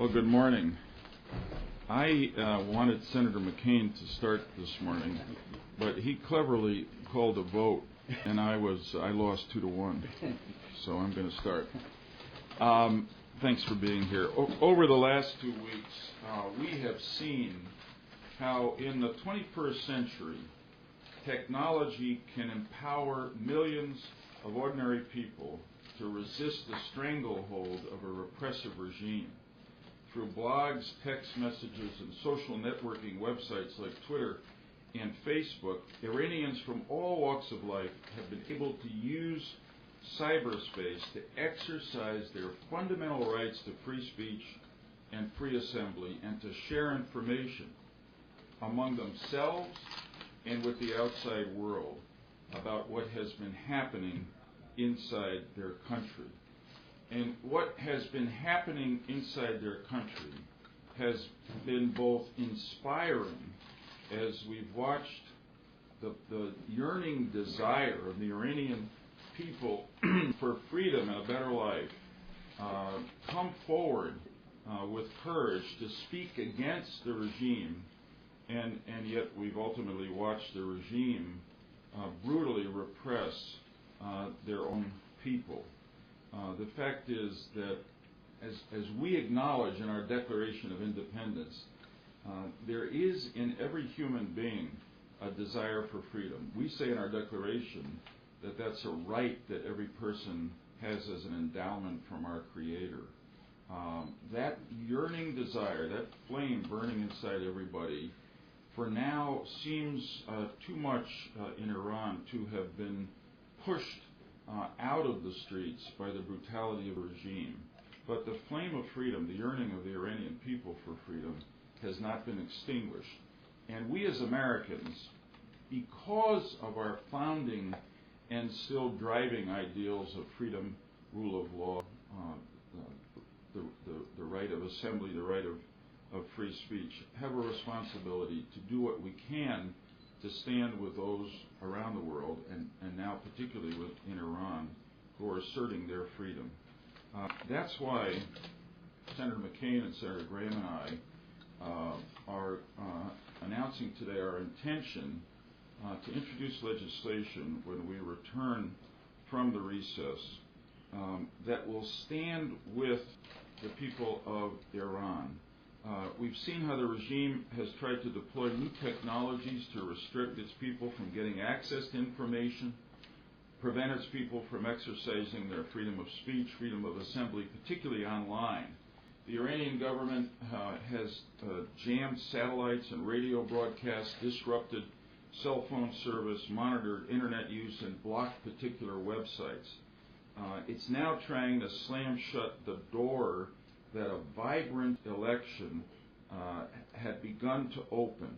Well, good morning. I wanted Senator McCain to start this morning, but he cleverly called a vote, and I lost 2-1, so I'm going to start. Thanks for being here. Over the last 2 weeks, we have seen how in the 21st century, technology can empower millions of ordinary people to resist the stranglehold of a repressive regime. Through blogs, text messages, and social networking websites like Twitter and Facebook, Iranians from all walks of life have been able to use cyberspace to exercise their fundamental rights to free speech and free assembly, and to share information among themselves and with the outside world about what has been happening inside their country. And what has been happening inside their country has been both inspiring as we've watched the yearning desire of the Iranian people for freedom and a better life come forward with courage to speak against the regime, and yet we've ultimately watched the regime brutally repress their own people. The fact is that as we acknowledge in our Declaration of Independence, there is in every human being a desire for freedom. We say in our Declaration that that's a right that every person has as an endowment from our Creator. That yearning desire, that flame burning inside everybody, for now seems too much in Iran to have been pushed out of the streets by the brutality of the regime. But the flame of freedom, the yearning of the Iranian people for freedom, has not been extinguished. And we as Americans, because of our founding and still driving ideals of freedom, rule of law, the right of assembly, the right of free speech, have a responsibility to do what we can to stand with those around the world, and now particularly in Iran, who are asserting their freedom. That's why Senator McCain and Senator Graham and I are announcing today our intention to introduce legislation when we return from the recess that will stand with the people of Iran. We've seen how the regime has tried to deploy new technologies to restrict its people from getting access to information, prevent its people from exercising their freedom of speech, freedom of assembly, particularly online. The Iranian government has jammed satellites and radio broadcasts, disrupted cell phone service, monitored internet use, and blocked particular websites. It's now trying to slam shut the door that a vibrant election had begun to open.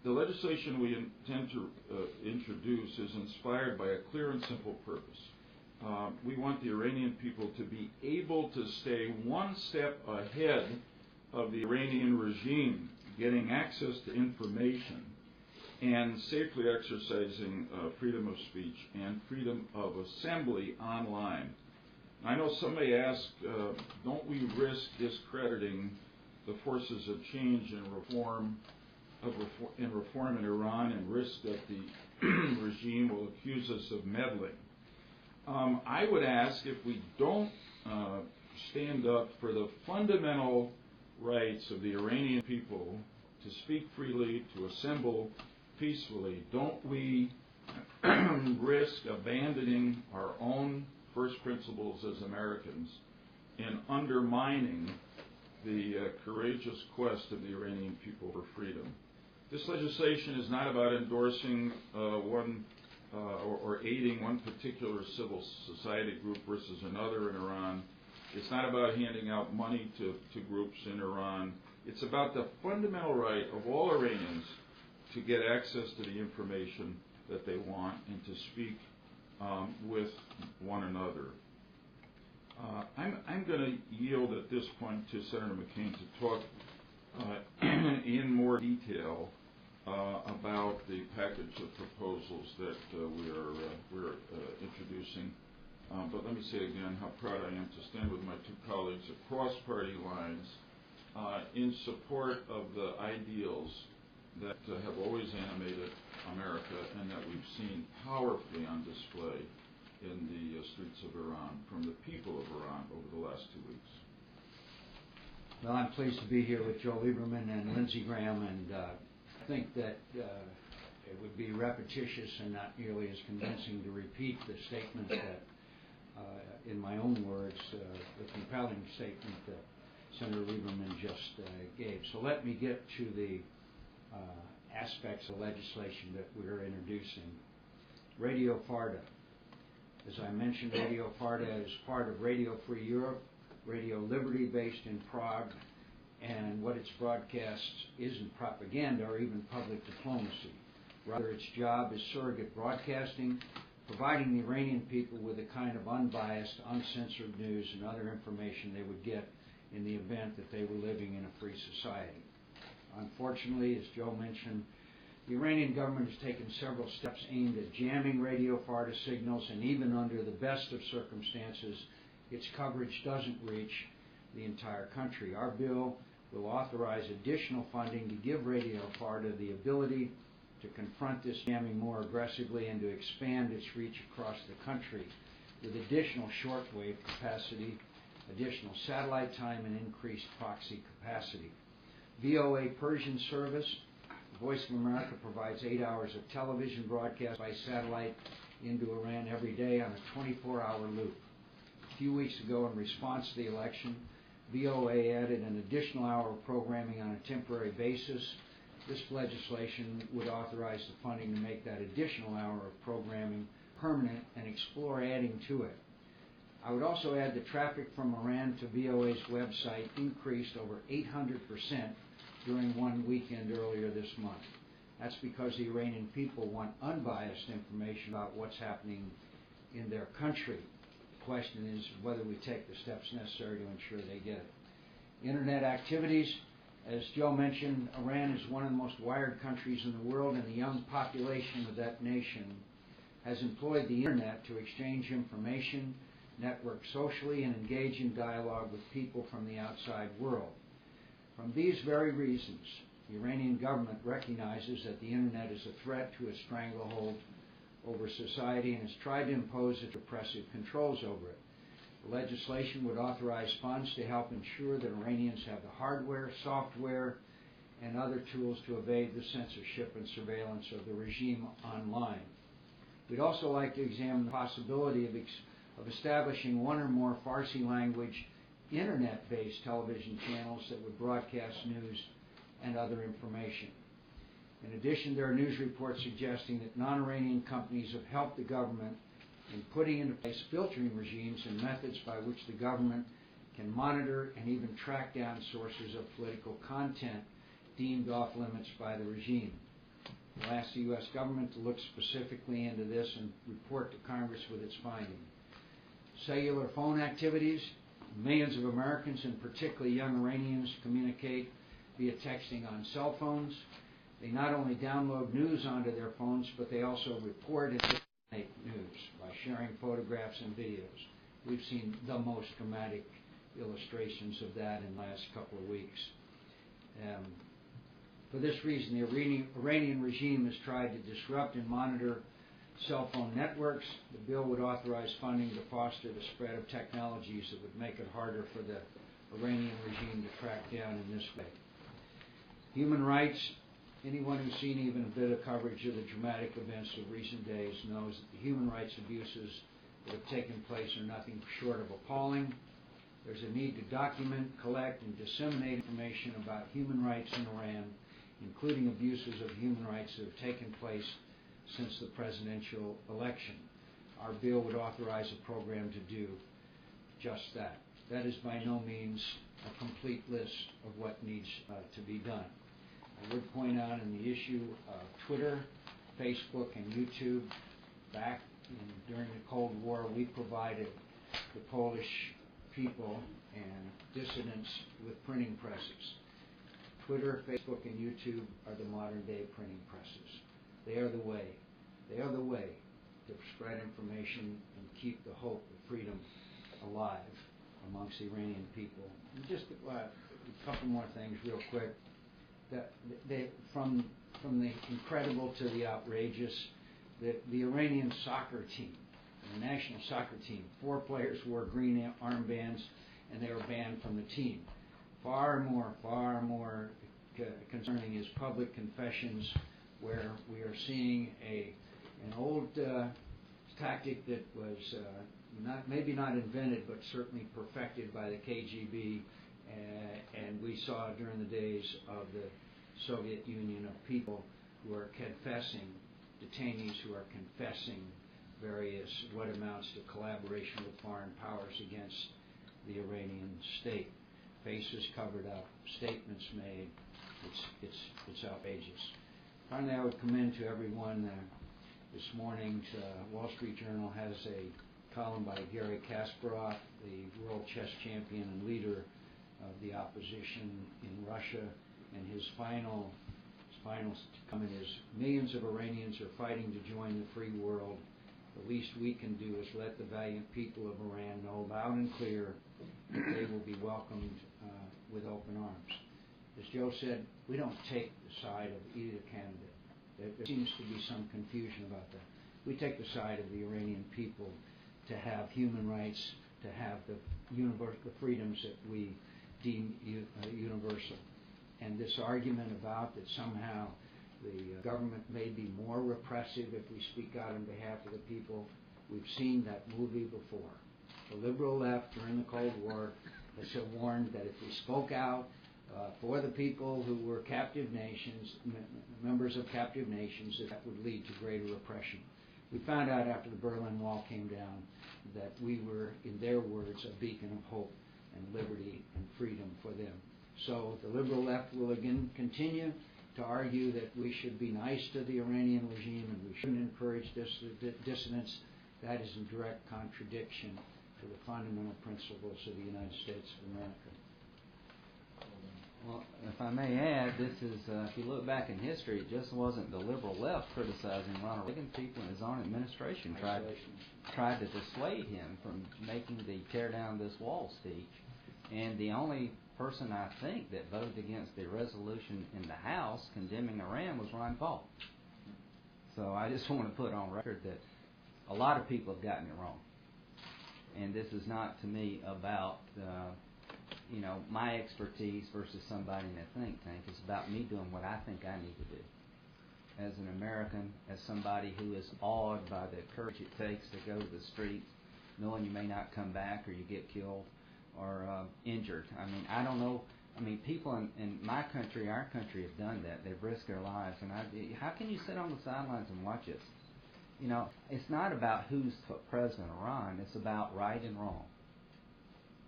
The legislation we intend to introduce is inspired by a clear and simple purpose. We want the Iranian people to be able to stay one step ahead of the Iranian regime, getting access to information and safely exercising freedom of speech and freedom of assembly online. I know some may ask, don't we risk discrediting the forces of change and reform in Iran, and risk that the regime will accuse us of meddling? I would ask if we don't stand up for the fundamental rights of the Iranian people to speak freely, to assemble peacefully, don't we risk abandoning our own first principles as Americans and undermining the courageous quest of the Iranian people for freedom? This legislation is not about endorsing or aiding one particular civil society group versus another in Iran. It's not about handing out money to groups in Iran. It's about the fundamental right of all Iranians to get access to the information that they want and to speak with one another. I'm going to yield at this point to Senator McCain to talk in more detail about the package of proposals that we're introducing. But let me say again how proud I am to stand with my two colleagues across party lines in support of the ideals that have always animated America and that we've seen powerfully on display in the streets of Iran from the people of Iran over the last 2 weeks. Well, I'm pleased to be here with Joe Lieberman and Lindsey Graham, and I think that it would be repetitious and not nearly as convincing to repeat the statement that, in my own words, the compelling statement that Senator Lieberman just gave. So let me get to the aspects of legislation that we're introducing. Radio FARDA. As I mentioned, Radio FARDA is part of Radio Free Europe, Radio Liberty based in Prague, and what its broadcasts isn't propaganda or even public diplomacy. Rather, its job is surrogate broadcasting, providing the Iranian people with the kind of unbiased, uncensored news and other information they would get in the event that they were living in a free society. Unfortunately, as Joe mentioned, the Iranian government has taken several steps aimed at jamming Radio FARDA signals, and even under the best of circumstances, its coverage doesn't reach the entire country. Our bill will authorize additional funding to give Radio FARDA the ability to confront this jamming more aggressively and to expand its reach across the country with additional shortwave capacity, additional satellite time, and increased proxy capacity. VOA Persian service. Voice of America provides 8 hours of television broadcast by satellite into Iran every day on a 24-hour loop. A few weeks ago, in response to the election, VOA added an additional hour of programming on a temporary basis. This legislation would authorize the funding to make that additional hour of programming permanent and explore adding to it. I would also add that traffic from Iran to VOA's website increased over 800% during one weekend earlier this month. That's because the Iranian people want unbiased information about what's happening in their country. The question is whether we take the steps necessary to ensure they get it. Internet activities. As Joe mentioned, Iran is one of the most wired countries in the world, and the young population of that nation has employed the Internet to exchange information, network socially, and engage in dialogue with people from the outside world. From these very reasons, the Iranian government recognizes that the Internet is a threat to its stranglehold over society and has tried to impose its repressive controls over it. The legislation would authorize funds to help ensure that Iranians have the hardware, software, and other tools to evade the censorship and surveillance of the regime online. We'd also like to examine the possibility of establishing one or more Farsi language Internet-based television channels that would broadcast news and other information. In addition, there are news reports suggesting that non-Iranian companies have helped the government in putting into place filtering regimes and methods by which the government can monitor and even track down sources of political content deemed off limits by the regime. We'll ask the U.S. government to look specifically into this and report to Congress with its finding. Cellular phone activities. Millions of Americans, and particularly young Iranians, communicate via texting on cell phones. They not only download news onto their phones, but they also report and disseminate news by sharing photographs and videos. We've seen the most dramatic illustrations of that in the last couple of weeks. For this reason, the Iranian regime has tried to disrupt and monitor cell phone networks. The bill would authorize funding to foster the spread of technologies that would make it harder for the Iranian regime to track down in this way. Human rights. Anyone who's seen even a bit of coverage of the dramatic events of recent days knows that the human rights abuses that have taken place are nothing short of appalling. There's a need to document, collect, and disseminate information about human rights in Iran, including abuses of human rights that have taken place since the presidential election. Our bill would authorize a program to do just that. That is by no means a complete list of what needs to be done. I would point out in the issue of Twitter, Facebook, and YouTube, back during the Cold War, we provided the Polish people and dissidents with printing presses. Twitter, Facebook, and YouTube are the modern-day printing presses. They are the way. They are the way to spread information and keep the hope of freedom alive amongst the Iranian people. And just a couple more things real quick. From the incredible to the outrageous, the Iranian soccer team, the national soccer team, 4 players wore green armbands, and they were banned from the team. Far more concerning is public confessions, where we are seeing an old tactic that was maybe not invented, but certainly perfected by the KGB, and we saw during the days of the Soviet Union, of people who are confessing, detainees who are confessing various, what amounts to collaboration with foreign powers against the Iranian state. Faces covered up, statements made. It's outrageous. Finally, I would commend to everyone this morning's Wall Street Journal has a column by Garry Kasparov, the world chess champion and leader of the opposition in Russia, and his final comment is, millions of Iranians are fighting to join the free world. The least we can do is let the valiant people of Iran know loud and clear that they will be welcomed with open arms. As Joe said, we don't take the side of either candidate. There seems to be some confusion about that. We take the side of the Iranian people to have human rights, to have the freedoms that we deem universal. And this argument about that somehow the government may be more repressive if we speak out on behalf of the people, we've seen that movie before. The liberal left during the Cold War has warned that if we spoke out for the people who were captive nations, members of captive nations, that would lead to greater repression. We found out after the Berlin Wall came down that we were, in their words, a beacon of hope and liberty and freedom for them. So the liberal left will again continue to argue that we should be nice to the Iranian regime and we shouldn't encourage dissidents. That is in direct contradiction to the fundamental principles of the United States of America. Well, if I may add, this is, if you look back in history, it just wasn't the liberal left criticizing Ronald Reagan. People in his own administration tried to dissuade him from making the tear down this wall speech. And the only person I think that voted against the resolution in the House condemning Iran was Ron Paul. So I just want to put on record that a lot of people have gotten it wrong. And this is not, to me, about my expertise versus somebody in a think tank. It's about me doing what I think I need to do. As an American, as somebody who is awed by the courage it takes to go to the streets, knowing you may not come back or you get killed or injured. I mean, I don't know. I mean, people in my country, our country, have done that. They've risked their lives. And how can you sit on the sidelines and watch this? You know, it's not about who's president of Iran. It's about right and wrong.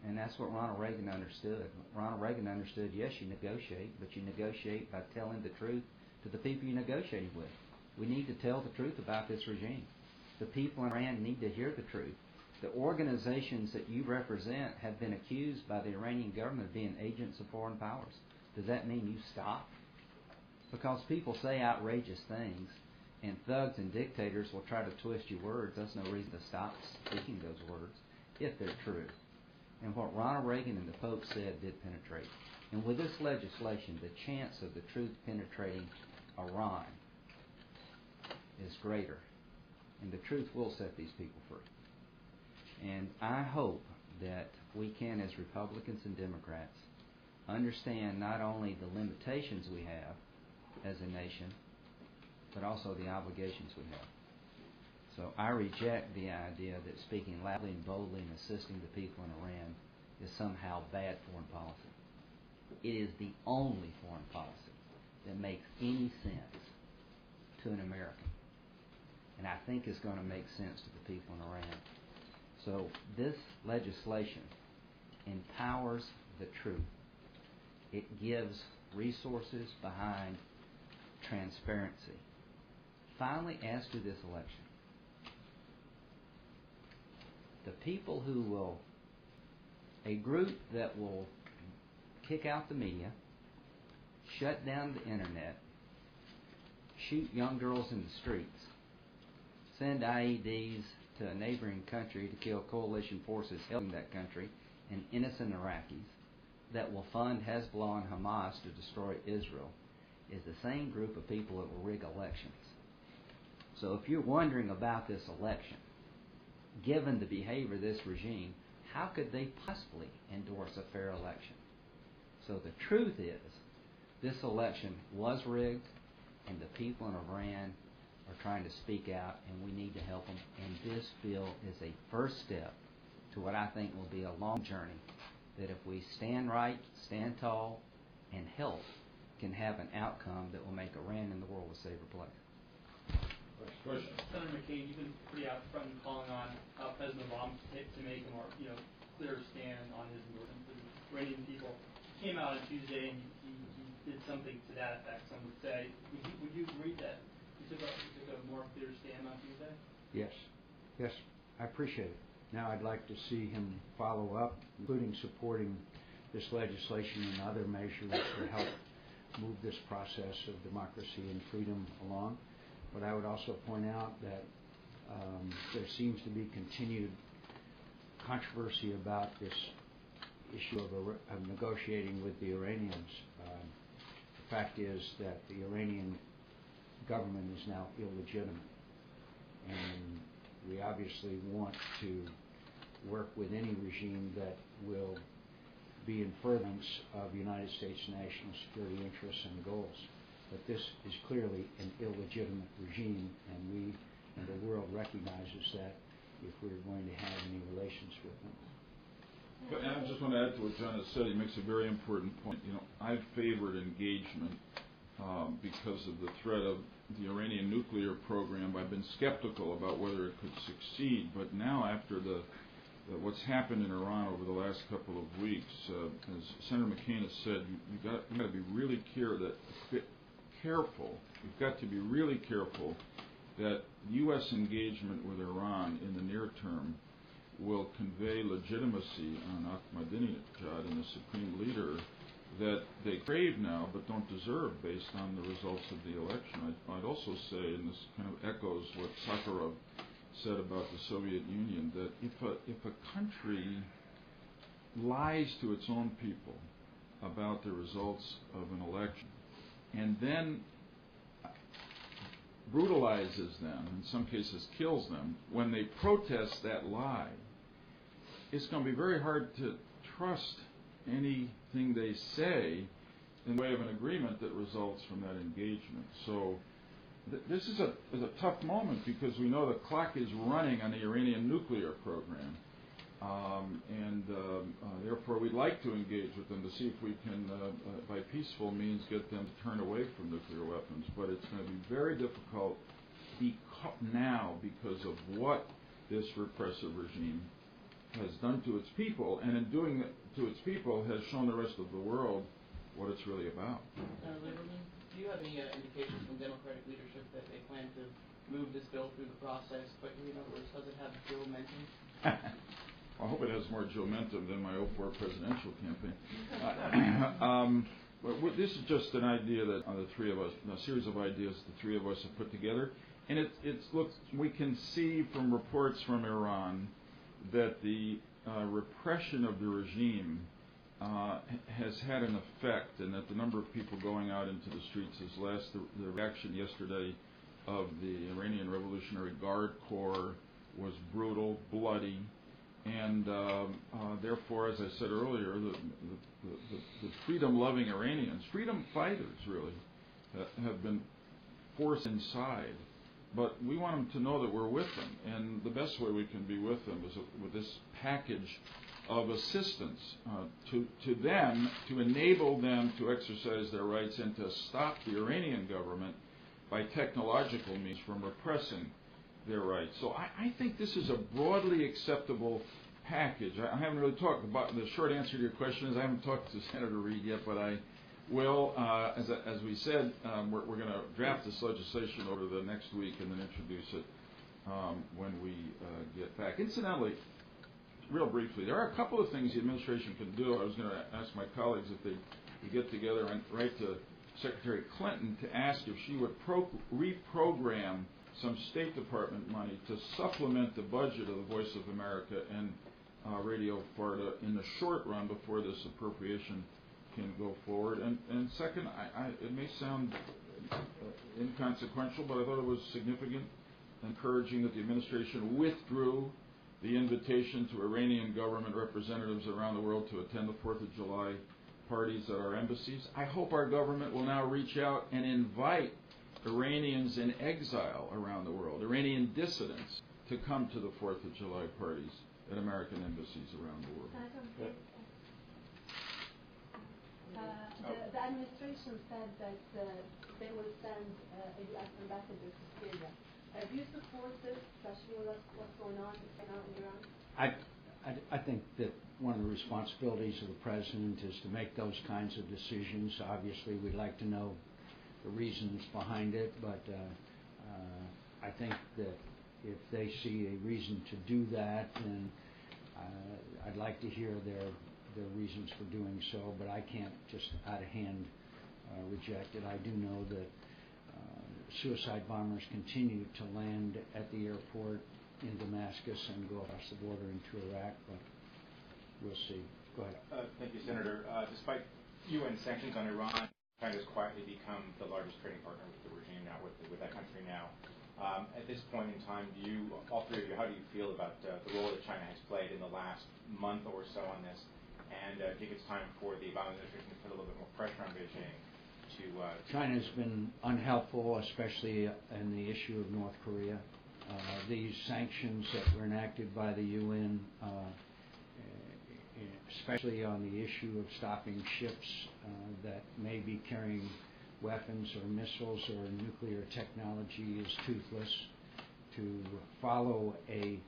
And that's what Ronald Reagan understood. Ronald Reagan understood, yes, you negotiate, but you negotiate by telling the truth to the people you're negotiating with. We need to tell the truth about this regime. The people in Iran need to hear the truth. The organizations that you represent have been accused by the Iranian government of being agents of foreign powers. Does that mean you stop? Because people say outrageous things, and thugs and dictators will try to twist your words. That's no reason to stop speaking those words if they're true. And what Ronald Reagan and the Pope said did penetrate. And with this legislation, the chance of the truth penetrating Iran is greater. And the truth will set these people free. And I hope that we can, as Republicans and Democrats, understand not only the limitations we have as a nation, but also the obligations we have. So I reject the idea that speaking loudly and boldly and assisting the people in Iran is somehow bad foreign policy. It is the only foreign policy that makes any sense to an American. And I think it's going to make sense to the people in Iran. So this legislation empowers the truth. It gives resources behind transparency. Finally, as to this election, the people who will, a group that will kick out the media, shut down the internet, shoot young girls in the streets, send IEDs to a neighboring country to kill coalition forces helping that country and innocent Iraqis, that will fund Hezbollah and Hamas to destroy Israel is the same group of people that will rig elections. So if you're wondering about this election, given the behavior of this regime, how could they possibly endorse a fair election? So the truth is, this election was rigged, and the people in Iran are trying to speak out, and we need to help them. And this bill is a first step to what I think will be a long journey, that if we stand right, stand tall, and help, can have an outcome that will make Iran and the world a safer place. Question. Senator McCain, you've been pretty out front in calling on President Obama to make a more clear stand on his endorsement for the Iranian people. He came out on Tuesday and he did something to that effect, some would say. Would you agree that he took a more clear stand on Tuesday? Yes. Yes, I appreciate it. Now I'd like to see him follow up, including supporting this legislation and other measures to help move this process of democracy and freedom along. But I would also point out that there seems to be continued controversy about this issue of negotiating with the Iranians. The fact is that the Iranian government is now illegitimate, and we obviously want to work with any regime that will be in furtherance of United States national security interests and goals. But this is clearly an illegitimate regime, and we and the world recognizes that if we're going to have any relations with them. But I just want to add to what John has said. He makes a very important point. I've favored engagement because of the threat of the Iranian nuclear program. I've been skeptical about whether it could succeed, but now after what's happened in Iran over the last couple of weeks, as Senator McCain has said, you've got to be really careful. You've got to be really careful that U.S. engagement with Iran in the near term will convey legitimacy on Ahmadinejad and the supreme leader that they crave now but don't deserve based on the results of the election. I'd also say, and this kind of echoes what Sakharov said about the Soviet Union, that if a country lies to its own people about the results of an election and then brutalizes them, in some cases kills them, when they protest that lie, it's going to be very hard to trust anything they say in the way of an agreement that results from that engagement. So this is a tough moment because we know the clock is running on the Iranian nuclear program. Therefore we'd like to engage with them to see if we can, by peaceful means, get them to turn away from nuclear weapons. But it's going to be very difficult now because of what this repressive regime has done to its people, and in doing it to its people has shown the rest of the world what it's really about. Lieberman, do you have any indications from Democratic leadership that they plan to move this bill through the process quickly? In other words, does it have Joe momentum? I hope it has more Joe momentum than my 2004 presidential campaign. This is just an idea that the three of us, a series of ideas the three of us have put together, and we can see from reports from Iran that the repression of the regime has had an effect, and that the number of people going out into the streets is less. The reaction yesterday of the Iranian Revolutionary Guard Corps was brutal, bloody, and therefore, as I said earlier, the freedom-loving Iranians, freedom fighters really, have been forced inside. But we want them to know that we're with them, and the best way we can be with them is with this package of assistance to them, to enable them to exercise their rights and to stop the Iranian government by technological means from repressing their rights. So I think this is a broadly acceptable package. I haven't really talked about, the short answer to your question is I haven't talked to Senator Reid yet, but I will, as we said, we're going to draft this legislation over the next week and then introduce it when we get back. Incidentally, real briefly, there are a couple of things the administration can do. I was going to ask my colleagues if they could get together and write to Secretary Clinton to ask if she would reprogram some State Department money to supplement the budget of the Voice of America and Radio Farda in the short run before this appropriation can go forward. And second, it may sound inconsequential, but I thought it was significant, encouraging that the administration withdrew the invitation to Iranian government representatives around the world to attend the 4th of July parties at our embassies. I hope our government will now reach out and invite Iranians in exile around the world, Iranian dissidents, to come to the 4th of July parties at American embassies around the world. The administration said that they will send a U.S. ambassador to Syria. Do you support this, especially with what's going on right now in Iran? I think that one of the responsibilities of the president is to make those kinds of decisions. Obviously, we'd like to know the reasons behind it, but I think that if they see a reason to do that, then I'd like to hear their reasons for doing so, but I can't just out of hand reject it. I do know that suicide bombers continue to land at the airport in Damascus and go across the border into Iraq, but we'll see. Go ahead. Thank you, Senator. Despite UN sanctions on Iran, China has quietly become the largest trading partner with the regime now, with that country now. At this point in time, all three of you, how do you feel about the role that China has played in the last month or so on this? And do you think it's time for the Obama administration to put a little bit more pressure on Beijing to... China's been unhelpful, especially in the issue of North Korea. These sanctions that were enacted by the UN, especially on the issue of stopping ships that may be carrying weapons or missiles or nuclear technology, is toothless. To follow a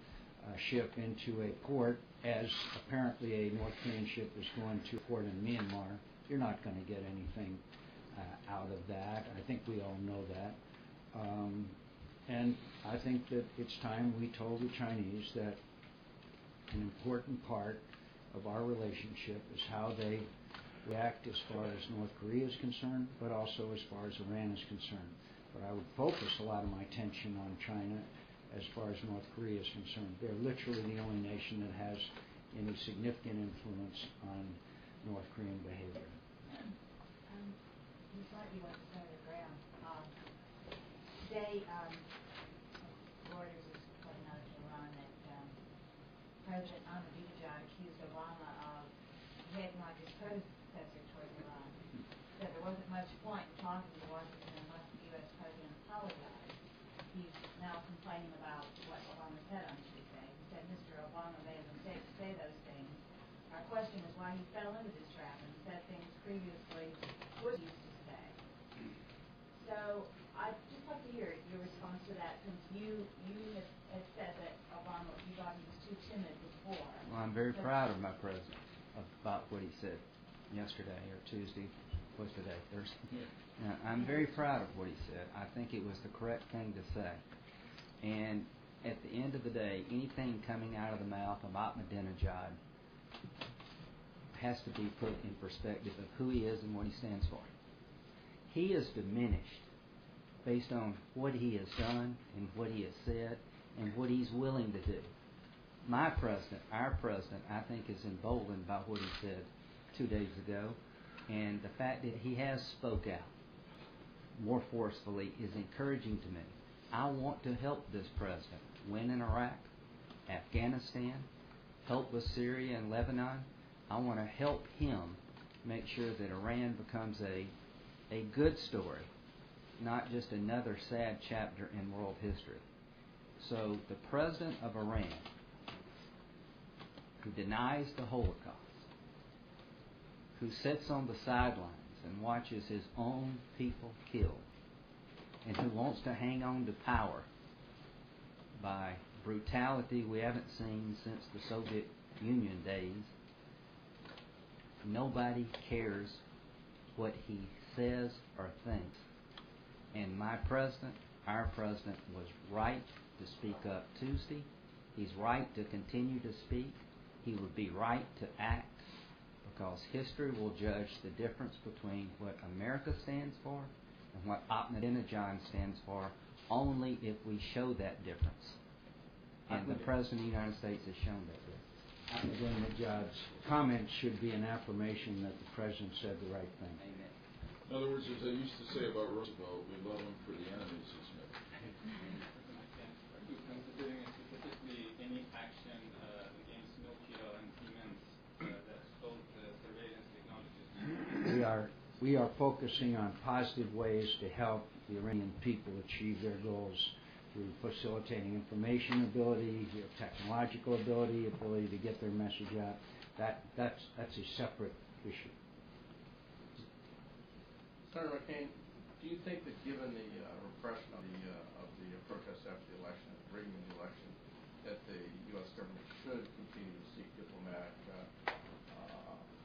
ship into a port, as apparently a North Korean ship is going to a port in Myanmar, you're not going to get anything out of that. I think we all know that. And I think that it's time we told the Chinese that an important part of our relationship is how they react as far as North Korea is concerned, but also as far as Iran is concerned. But I would focus a lot of my attention on China as far as North Korea is concerned. They're literally the only nation that has any significant influence on North Korean behavior. This might be one for Senator Graham. Today, Reuters is pointing out to Iran that President Ahmadinejad accused Obama of behaving like his predecessor towards Iran. Said there wasn't much point in talking to Washington unless the U.S. president apologized. He's now complaining about what Obama said on Tuesday. He said Mr. Obama made a mistake to say those things. Our question is why he fell into this trap and said things previously was used to say. So I'd just like to hear your response to that, since you had said that Obama, you thought he was too timid before. Well, I'm very proud of my president about what he said yesterday or Tuesday. What's today? Thursday. I'm very proud of what he said. I think it was the correct thing to say. And at the end of the day, anything coming out of the mouth of Ahmadinejad has to be put in perspective of who he is and what he stands for. He is diminished based on what he has done and what he has said and what he's willing to do. My president, our president, I think is emboldened by what he said 2 days ago, and the fact that he has spoke out more forcefully is encouraging to me. I want to help this president win in Iraq, Afghanistan, help with Syria and Lebanon. I want to help him make sure that Iran becomes a good story, not just another sad chapter in world history. So the president of Iran, who denies the Holocaust, who sits on the sidelines and watches his own people killed, and who wants to hang on to power by brutality we haven't seen since the Soviet Union days, nobody cares what he says or thinks. And my president, our president, was right to speak up Tuesday. He's right to continue to speak. He would be right to act, because history will judge the difference between what America stands for and what Ahmadinejad stands for only if we show that difference. And the President of the United States has shown that difference. Ahmadinejad's comments should be an affirmation that the president said the right thing. Amen. In other words, as I used to say about Roosevelt, we love him for the enemies he's made. Are you considering specifically any action against Nokia and Siemens that stole the surveillance technologies? We are focusing on positive ways to help the Iranian people achieve their goals through facilitating information ability, technological ability to get their message out. That's a separate issue. Senator McCain, do you think that given the repression of the protests after the election, rigging the election, that the U.S. government should continue to seek diplomatic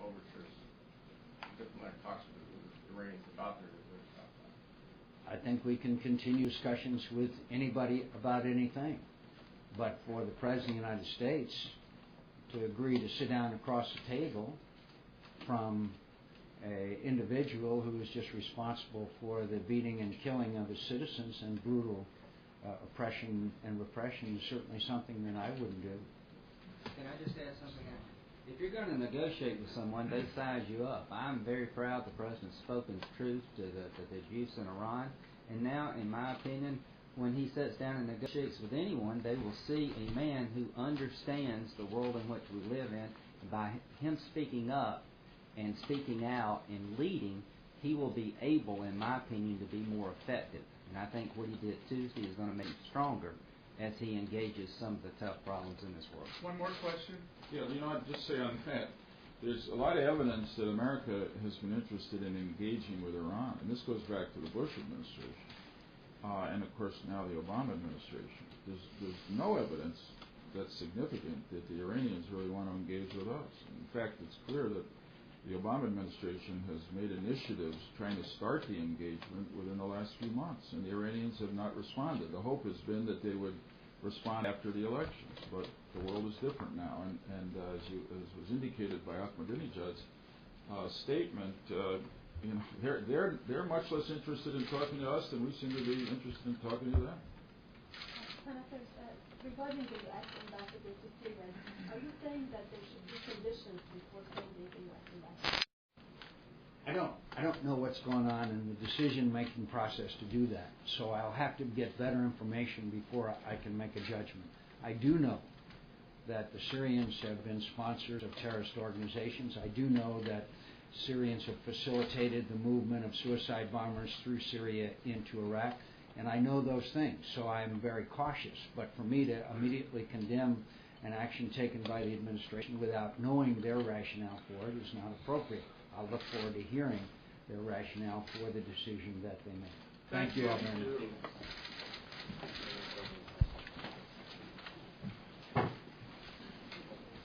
overtures, diplomatic talks with the Iranians about their nuclear compound? I think we can continue discussions with anybody about anything. But for the President of the United States to agree to sit down across the table from an individual who is just responsible for the beating and killing of his citizens and brutal oppression and repression is certainly something that I wouldn't do. Can I just add something else? If you're going to negotiate with someone, they size you up. I'm very proud the President's spoken truth to the abuse in Iran. And now, in my opinion, when he sits down and negotiates with anyone, they will see a man who understands the world in which we live in. And by him speaking up and speaking out and leading, he will be able, in my opinion, to be more effective. And I think what he did Tuesday is going to make him stronger as he engages some of the tough problems in this world. One more question. Yeah, I'd just say on that, there's a lot of evidence that America has been interested in engaging with Iran, and this goes back to the Bush administration, and of course now the Obama administration. There's no evidence that's significant that the Iranians really want to engage with us. In fact, it's clear that the Obama administration has made initiatives trying to start the engagement within the last few months, and the Iranians have not responded. The hope has been that they would respond after the elections, but the world is different now, and as was indicated by Ahmadinejad's statement, they're much less interested in talking to us than we seem to be interested in talking to them. Senator, regarding the U.S. ambassador to Syria, are you saying that there should be conditions before sending the U.S. ambassador? I don't know what's going on in the decision-making process to do that, so I'll have to get better information before I can make a judgment. I do know that the Syrians have been sponsors of terrorist organizations. I do know that Syrians have facilitated the movement of suicide bombers through Syria into Iraq, and I know those things, so I'm very cautious. But for me to immediately condemn an action taken by the administration without knowing their rationale for it is not appropriate. I'll look forward to hearing their rationale for the decision that they made. Thank you all very much.